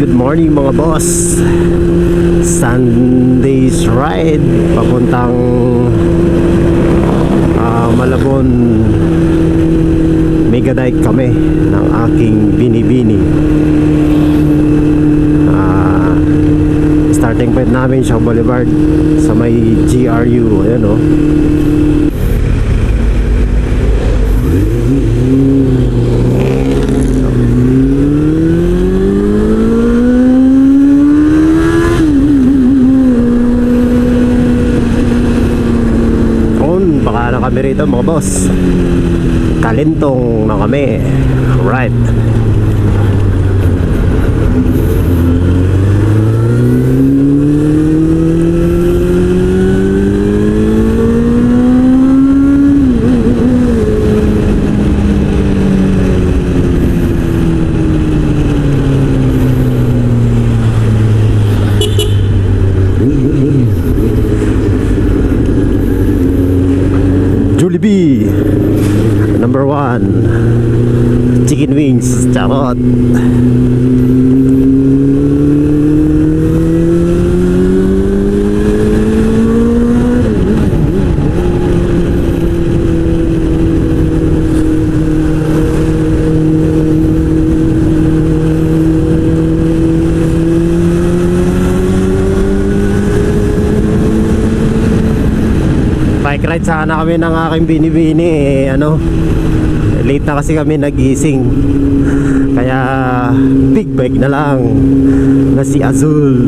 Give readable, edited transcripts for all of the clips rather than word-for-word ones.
Good morning mga boss. Sunday's ride papuntang Malabon. Megadike kami ng aking binibini. Starting point namin sa Boulevard sa may GRU. Ayan o. Kami rito mga boss, Kalintong na kami. Right. Jollibee number 1 chicken wings, charot. Bike ride sana kami ng aking binibini late na kasi kami nagising, kaya big bike na lang na si Azul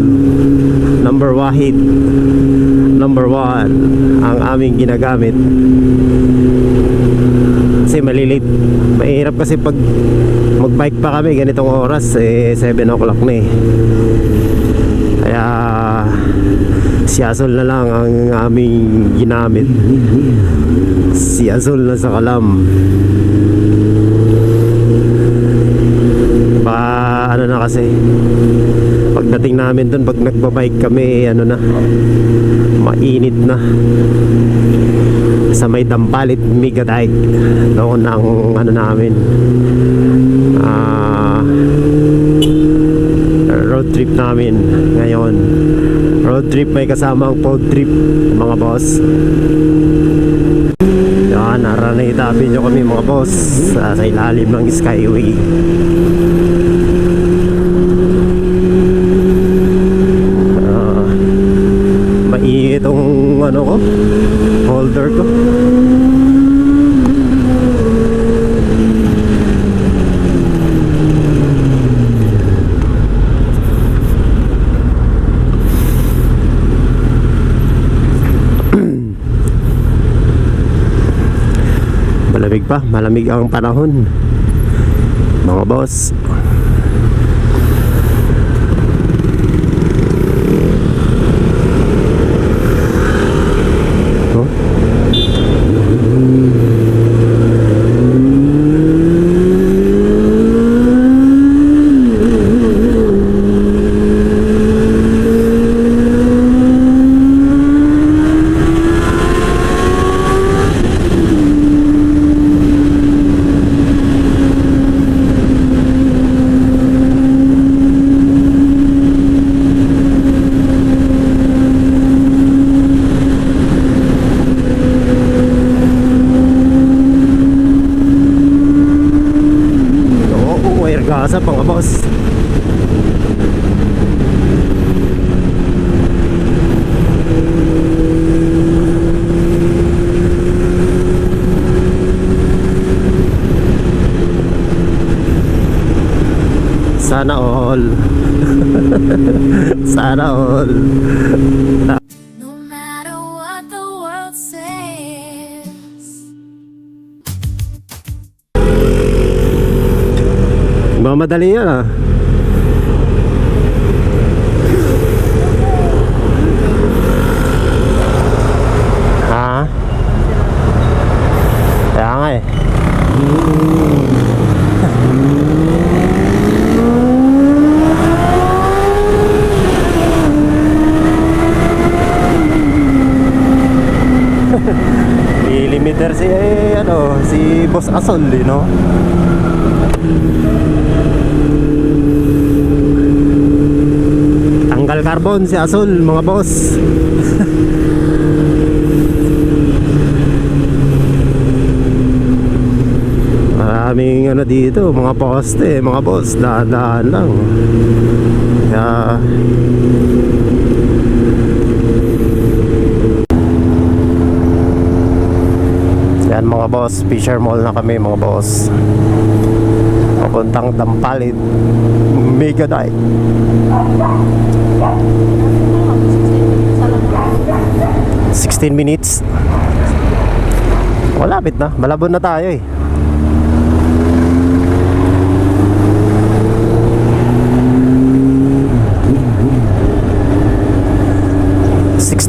number 1 ang aming ginagamit kasi malilate. Mahirap kasi pag magbike pa kami ganitong oras 7 o'clock na kaya si Azul na lang ang aming ginamit. Si Azul na sa Kalam. Na kasi pagdating namin dun, pag nagbabike kami mainit na sa may Dampalit Megadike. Doon ang namin road trip namin ngayon. Road trip may kasamang road trip mga boss. Yan, naranaytabi nyo kami mga boss sa ilalim ng Skyway. Itong holder ko. Malamig ang panahon mga boss. Sana all. Sana all. No matter what the world says. Mamadali yan ah. Ha? Kaya nga eh. Limiter si si Boss Asol, no? Tanggal carbon si Asol, mga boss. Maraming dito, mga poste, mga boss, dahan-dahan lang. Kaya yan mga boss, Fisher Mall na kami mga boss. Papuntang Dampalit, Megadite. 16 minutes. Malapit na, Malabon na tayo eh.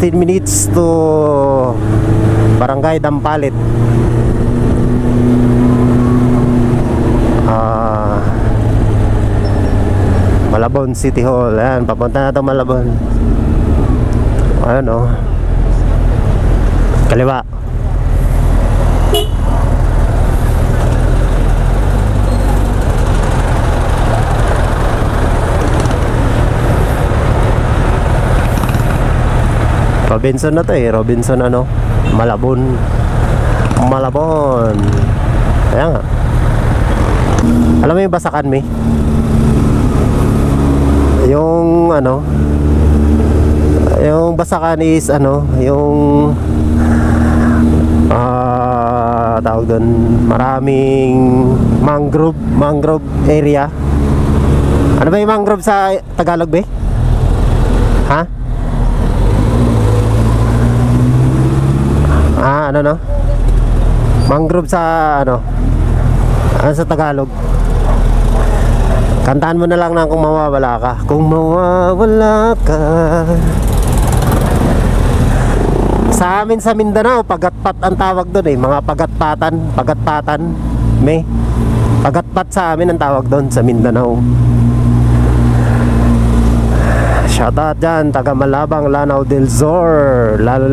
Minutes to Barangay Dampalit. Malabon City Hall. Ayan, papunta na ito Malabon. Ayan o. Kaliwa. Robinson na to eh. Robinson Malabon. Malabon. Kaya nga. Alam mo yung Basakan, Mi? Yung yung Basakan is yung tawag doon, maraming mangrove area. Ano ba yung mangrove sa Tagalog, be? Ha? Mangrove sa ano sa Tagalog. Kantaan mo na lang na kung mawawala ka. Kung mawawala ka. Sa amin sa Mindanao, pagatpat ang tawag doon eh. Mga pagatpatan. May pagatpat sa amin ang tawag doon sa Mindanao. Shoutout dyan, taga Malabang, Lanao del Sur. Lalo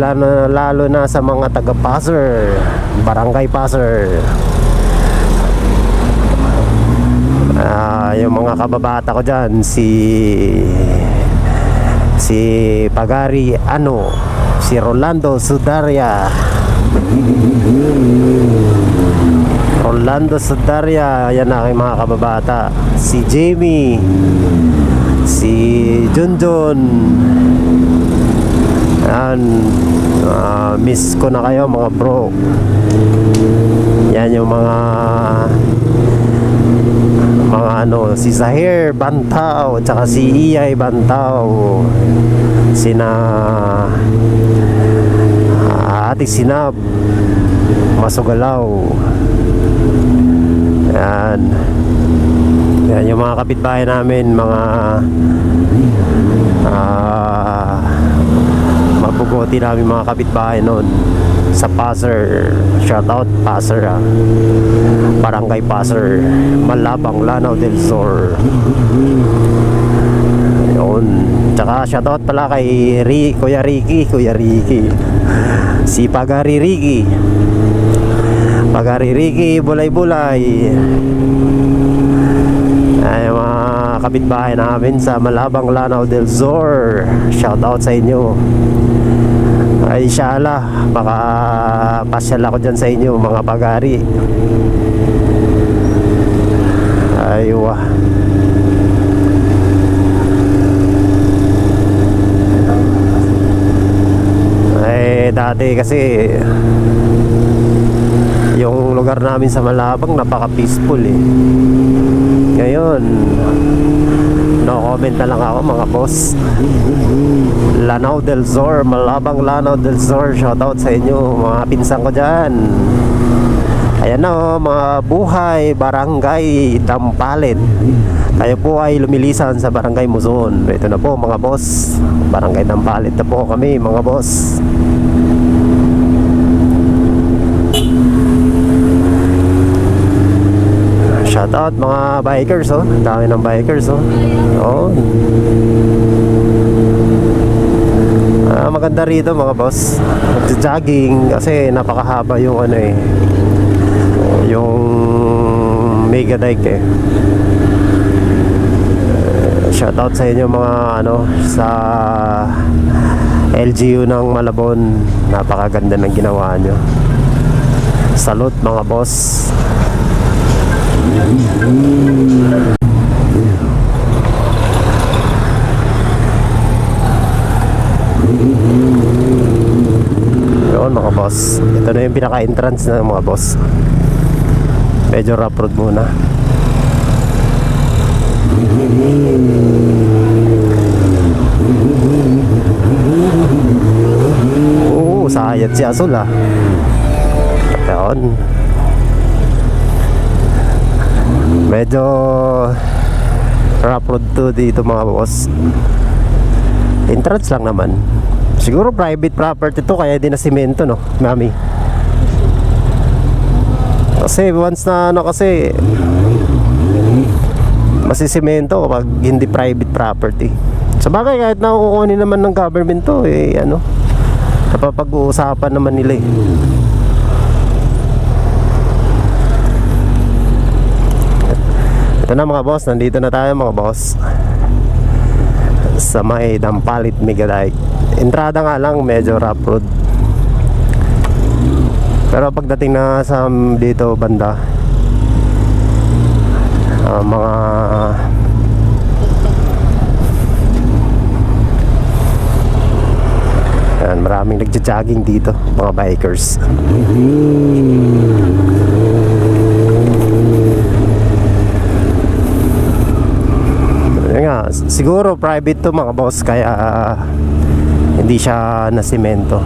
na sa mga taga Passer, Barangay Passer. Yung mga kababata ko dyan, si Pagari si Rolando Sudaria. Yan aking mga kababata. Si Jamie, si Junjun. Yan, miss ko na kayo mga bro. Yan yung mga si Zahir Bantao, tsaka si Iyay Bantao, sina Ate Sinab Masugalaw. Yan yung mga kapitbahay namin, mga mabugoti namin mga kapitbahay noon sa Passer. Shoutout Passer, Barangay Passer, Malabang, Lanao del Sur. Yun. Tsaka shoutout pala kay Kuya Ricky. Si Pagari Ricky Bulay. Ay, mga kapitbahay namin sa Malabang, Lanao del Sur. Shoutout sa inyo. Ay inshallah, baka pasyal ako dyan sa inyo mga Pagari. Aywa. Dati kasi yung lugar lugar namin sa Malabang napaka-peaceful eh. Ngayon, no comment na lang ako mga boss. Lanao del Sur, Malabang Lanao del Sur, shoutout sa inyo mga pinsan ko dyan. Ayan na mga buhay barangay Dampalit. Tayo po ay lumilisan sa barangay Muzon. Ito na po mga boss, barangay Dampalit na po kami mga boss. Shoutout mga bikers oh. Dami ng bikers oh. Oh. Maganda rito mga boss. Jogging kasi napakahaba yung ano eh. Yung mega dike eh. Shoutout sa inyo mga ano sa LGU ng Malabon. Napakaganda ng ginawa nyo. Salute mga boss. Yun mga boss. Ito na yung pinaka-entrance na mga boss. Medyo rough road muna. Oo, sayad si Asul ah. Yun. Medyo rough road to dito mga boss. Entrance lang naman. Siguro private property to kaya di na simento no, mami. Kasi once na ano kasi masisimento kapag hindi private property. Sabagay kahit na kukunin naman ng government to eh ano, napapag-uusapan naman nila eh. Ito na mga boss, nandito na tayo mga boss sa may Dampalit Megadike. Entrada nga lang medyo rough road. Pero pagdating na sa dito banda mga ayan, maraming nagja-jogging dito mga bikers. Nga, siguro private to mga boss kaya hindi siya na simento.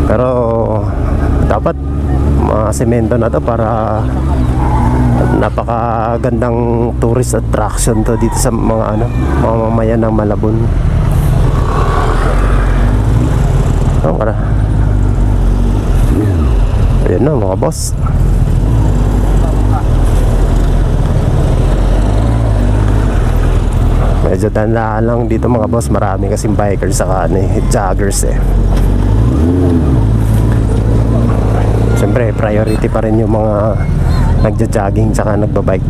Pero dapat mga semento na to para napakagandang tourist attraction to dito sa mga ano, mga mamayan ng Malabon. Ayan na mga boss. Medyo tandaan lang dito mga boss, marami kasing bikers saka ano, joggers eh. Siyempre priority pa rin yung mga nagja-jogging saka nagbabike.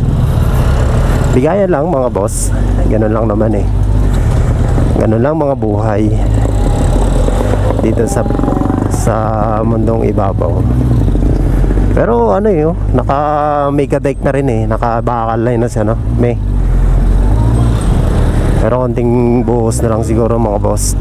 Bigayan lang mga boss. Ganun lang naman eh. Ganun lang mga buhay dito sa mundong ibabaw. Pero ano yun, naka mega dike na rin eh. Naka bakal line na siya no. May pero konting buhos na lang siguro mga boss.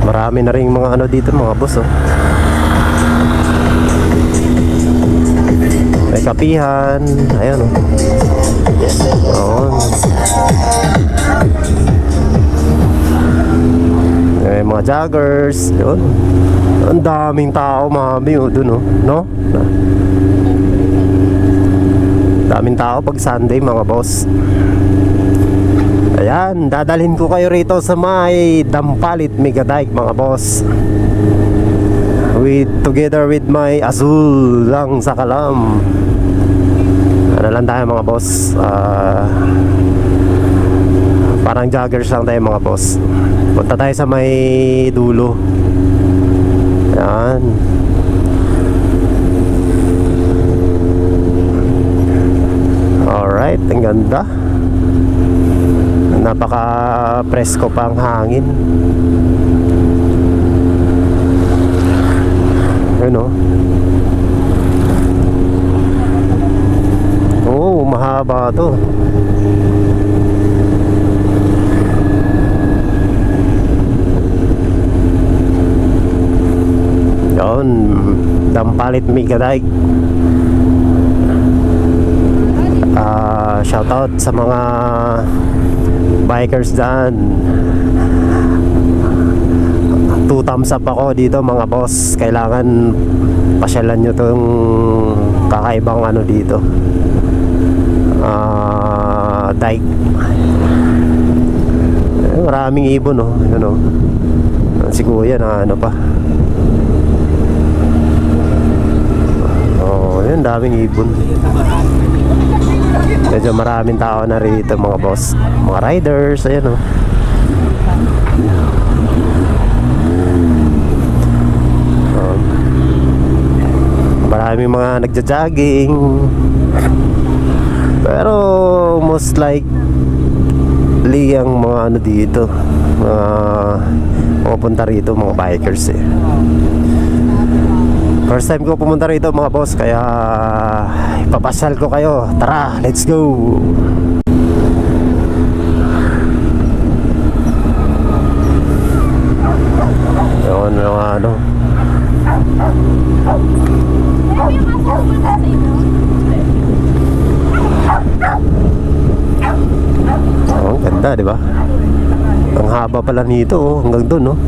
Marami na rin mga ano dito mga boss oh. May kapihan. Ayan oh. Oo. May mga joggers. Yun. Ang daming tao mami oh, dun oh, no? Daming tao pag Sunday mga boss. Ayan, dadalhin ko kayo rito sa may Dampalit Megadike mga boss. Together with my Azul lang sa Kalam. Ano lang tayo mga boss, parang joggers lang tayo mga boss. Punta tayo sa may dulo. Ayan. Alright, ang ganda. Napaka-presko pa ang hangin. Yun o. Oo, mahaba to. Yun, Dampalit Migaday. Shout out sa mga bikers dyan. 2 thumbs up ako dito mga boss. Kailangan pasyalan nyo tong kakaibang ano dito, dike. Maraming ibon, oh. Ano, si kuya na ano pa. Oh, yun, daming ibon. Medyo maraming tao na rito mga boss. Mga riders, ayan, oh. Maraming mga nagja-jogging. Pero most likely ang mga ano dito, pupunta rito mga bikers eh. First time ko pumunta rito mga boss, kaya ipapasyal ko kayo. Tara, let's go. Yun, ano. Oh, ang ganda, di ba? Ang haba pala nito, oh, hanggang doon, oh.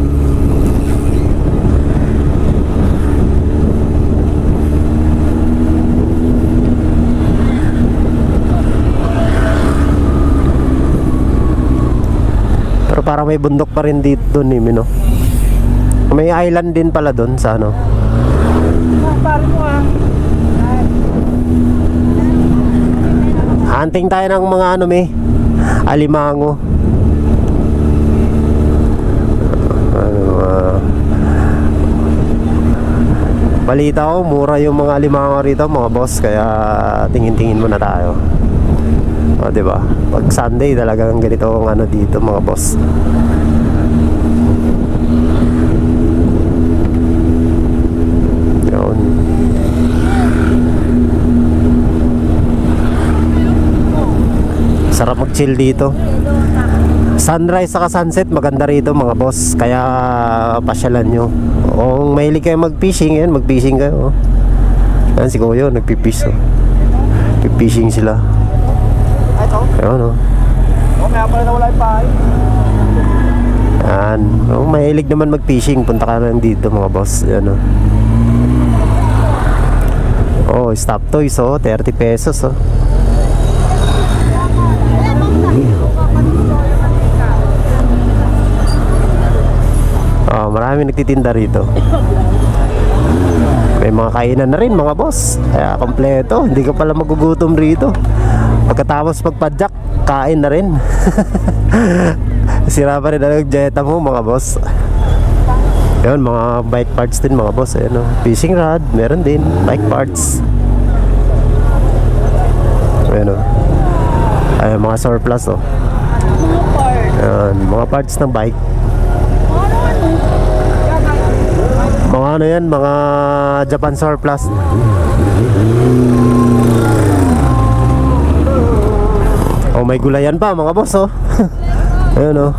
Pero parang may bundok pa rin dito doon, eh, no? May island din pala doon sa ano. Hunting tayo ng mga ano, may alimango. Balita ko mura yung mga alimango rito mga boss, kaya tingin-tingin muna tayo. O, diba? Pag Sunday talagang ganito ang ano dito mga boss. Yun. Sarap mag-chill dito. Sunrise saka sunset maganda rito mga boss, kaya pasyalan nyo. Kung mahilig kayo mag-fishing, yan, mag-fishing kayo. Yan si Kuya, nagpipish, oh. Pipishing sila. Ayun, oh. Yan. Kung mahilig naman mag-fishing, punta ka lang dito mga boss. Yan, oh. Oh, stop toys, oh, 30 pesos, oh. Oh, marami nagtitinda rito. May mga kainan na rin mga boss, kaya kompleto, hindi ka pala magugutom rito. Pagkatapos magpadyak, kain na rin. Sira pa rin ang jeta mo mga boss. Yun, mga bike parts din mga boss. Ayan, oh. Fishing rod, meron din. Bike parts. Ayan, oh. Ayan, mga surplus, oh. Ayan, mga parts ng bike. Mga ano yan, mga Japan surplus. Oh, may gulayan pa mga boss, oh. Ayun, oh.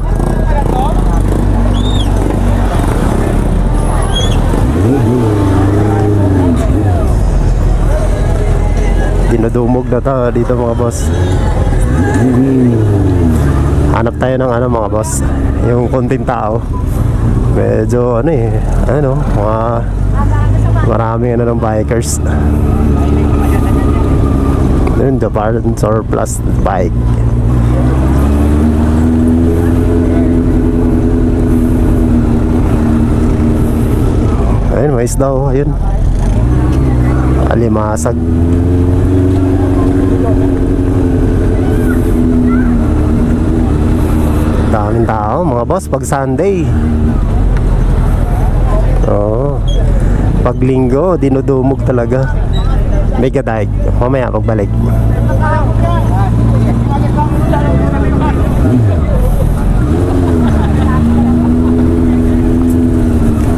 Dinudumog na to dito mga boss. Hanap tayo ng ano mga boss, yung konting tao. Medyo ano eh, ano, maraming ano ng bikers. Yun, Japan surplus bike. Ayun, mais daw, ayun. Alimasag. Daming tao mga boss pag Sunday. Oo. Pag linggo, dinudumog talaga. Mega dike. Mamaya pagbalik.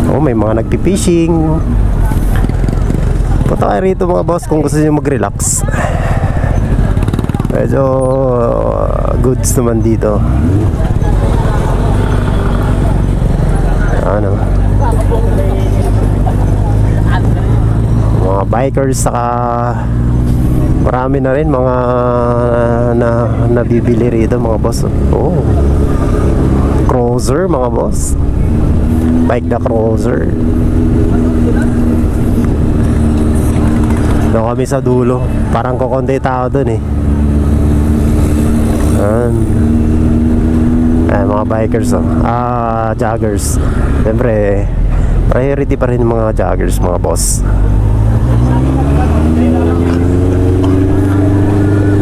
Oh, may mga nagpipishing. Punta kayo rito mga boss kung gusto nyo mag-relax. Medyo goods naman dito. Ano? bikers, saka marami na rin mga nabibili rito mga boss. Oh, cruiser mga boss, bike na cruiser. Doon kami sa dulo, parang kukonti tao dun eh. Ayan, mga bikers oh. Joggers. Siyempre priority pa rin yung mga joggers mga boss.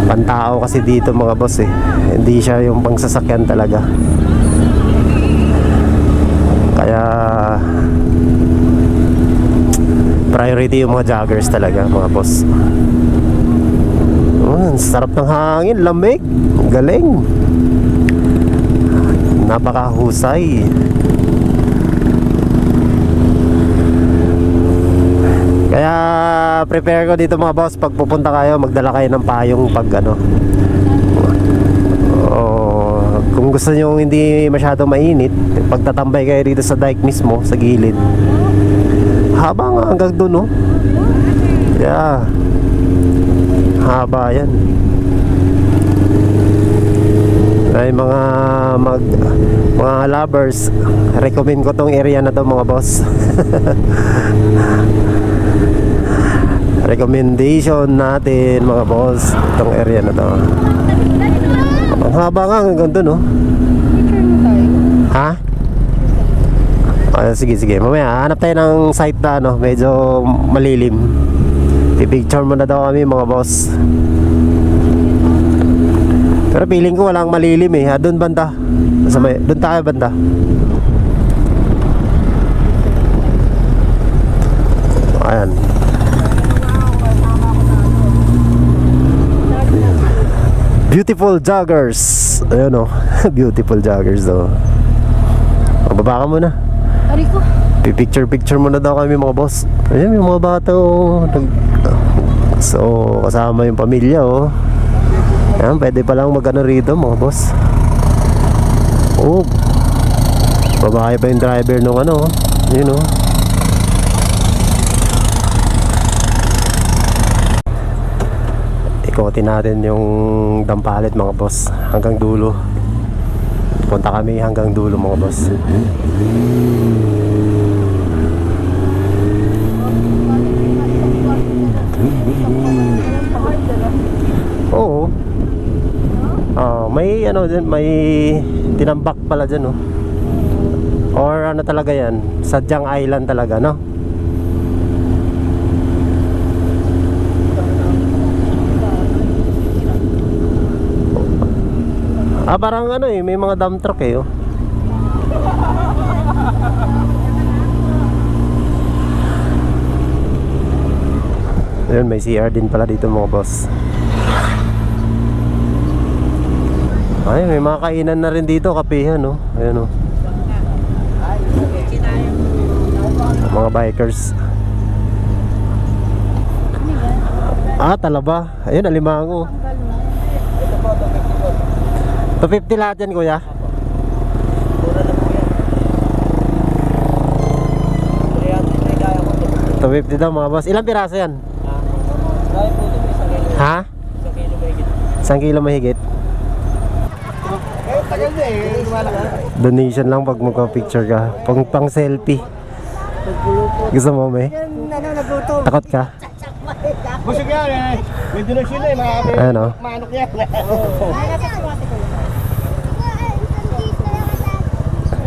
Pantao kasi dito mga boss eh. Hindi siya yung pangsasakyan talaga. Kaya priority yung mga joggers talaga mga boss. Sarap ng hangin, lamig, galing, napakahusay. Kaya prepare ko dito mga boss, pag pupunta kayo magdala kayo ng payong pag ano. Kung gusto nyo hindi masyadong mainit, pagtatambay kayo dito sa dike mismo, sa gilid, habang hanggang dun no. Yeah, haba yan. Ay mga lovers, recommend ko tong area na to mga boss. Recommendation natin mga boss, itong area na to. Ang haba nga hanggang doon, no? Ha? Sige, mamaya hanap tayo ng site na ano, medyo malilim. I-picture mo na daw kami mga boss. Pero feeling ko walang malilim eh. Doon banda. Doon tayo banda. Ayan. Beautiful joggers. Ayun o. Beautiful joggers daw. Mababa ka muna. Ari ko. Picture muna daw kami mga boss. Ayan yung mga bata oh. So kasama yung pamilya oh. Ayan, pwede palang mag-ano rito mga boss. Oh, babae pa yung driver nung ano. Yun oh. Ikotin natin yung Dampalit mga boss hanggang dulo. Punta kami hanggang dulo mga boss. Oo. May ano din, may tinambak pala dyan, no? Or ano talaga yan, sadyang island talaga, no? Parang ano eh, may mga dump truck eh, oh. Ayun, may CR din pala dito mga boss. Ay, may mga kainan na rin dito, kapehan, no? Ayun, no? Mga bikers. Talaba. Ayun, alimango. 250 lahat yan, kuya. $250 daw mga boss. Ilang piraso yan? Ha? 1 kilo mahigit. Donation lang pag magpa-picture ka. Pang selfie. Gusto mo, may? Takot ka? Busog yan eh. May donation eh. Ano? Manok yan.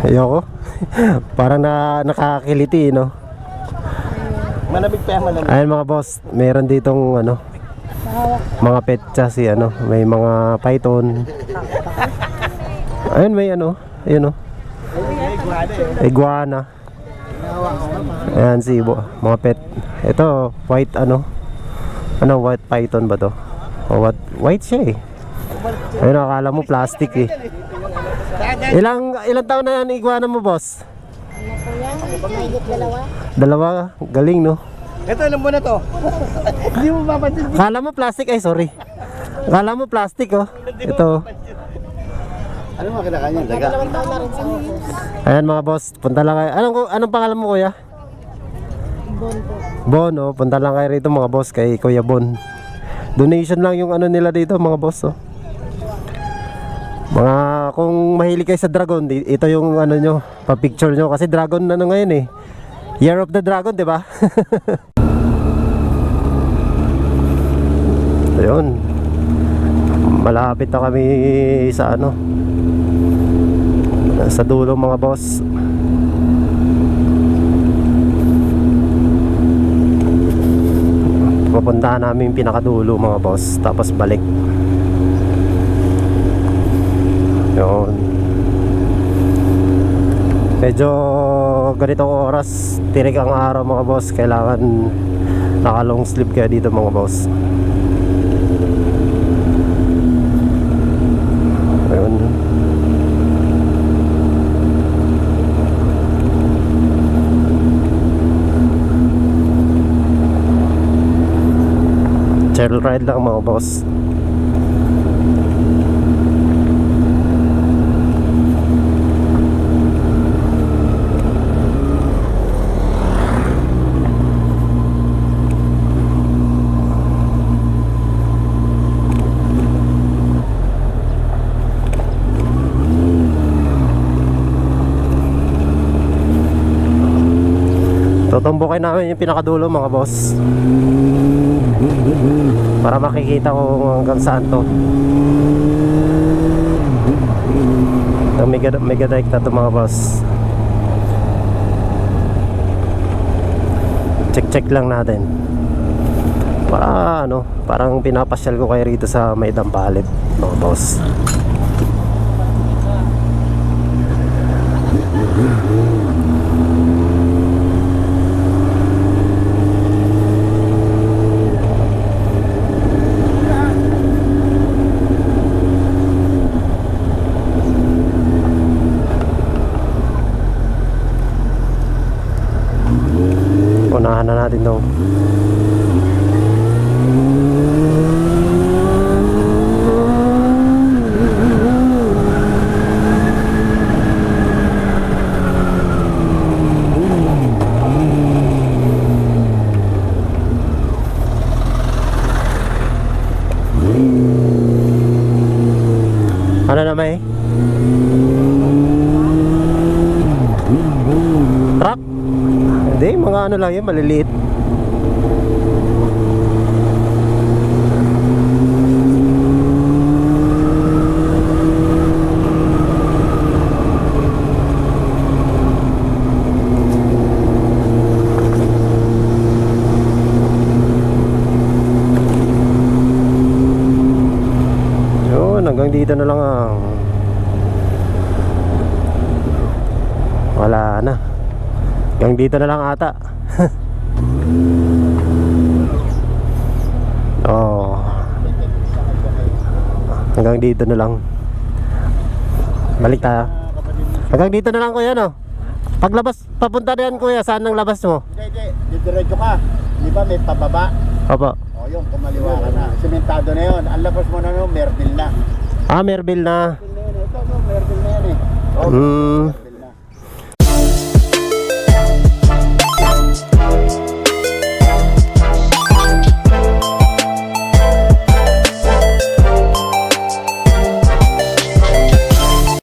Ayoko. Parang nakakiliti, no? Malamig pa yan, malamig. Ayan mga boss, meron ditong ano, mga petsa si ano, may mga python. Ayun may ano, ayun oh. Iguana. Ayan si mga pet. Ito white ano, white python ba to? O what? White siya eh. Ayun, akala mo plastic eh. Ilang taon na yan iguana mo boss? Dalawa, galing no? Ito, alam mo na to. Hindi mo mapansin. Kala mo plastic, ay sorry. Kala mo plastic oh. Ito. Ano mga kinakain yan? Daga. Ayan mga boss, punta lang kayo. Anong pangalan mo kuya? Bon po. Bon, oh, punta lang kayo rito mga boss kay Kuya Bon. Donation lang yung ano nila dito mga boss, oh. Mga kung mahilig kayo sa dragon, ito yung ano nyo, pa-picture nyo kasi dragon ano ngayon eh. Year of the Dragon, di ba? Ayun. Malapit na kami sa ano, sa dulo mga boss. Pupuntahan namin yung pinakadulo mga boss, tapos balik. Yun. Medyo ganitong oras, tirik ang araw mga boss. Kailangan naka long sleep kaya dito mga boss. Ayun. Chill ride lang mga boss. Tutumbukin namin yung pinakadulo mga boss para makikita ko hanggang saan to. Ang mega dike na to mga boss. Check lang natin para ano, parang pinapasyal ko kayo rito sa may Dampalit mga boss. Unahan na natin to. Ano na may? Truck? Hindi, mga ano lang yun, maliliit. Yun, hanggang dito na lang ang wala na. Hanggang dito na lang ata. Oh. Hanggang dito na lang. Balik tayo. Hanggang dito na lang kuya, no? Paglabas, papunta na yan kuya, saan ang labas mo? Hindi. Didiretso ka. Di ba may pababa? Opo. O yun, kumaliwa ka na. Sementado na yun. Ang labas mo na yun, Merville na. Ah, Merville na. Merville na yun. Ito, no, Merville na yan eh. O, Hmm. Merville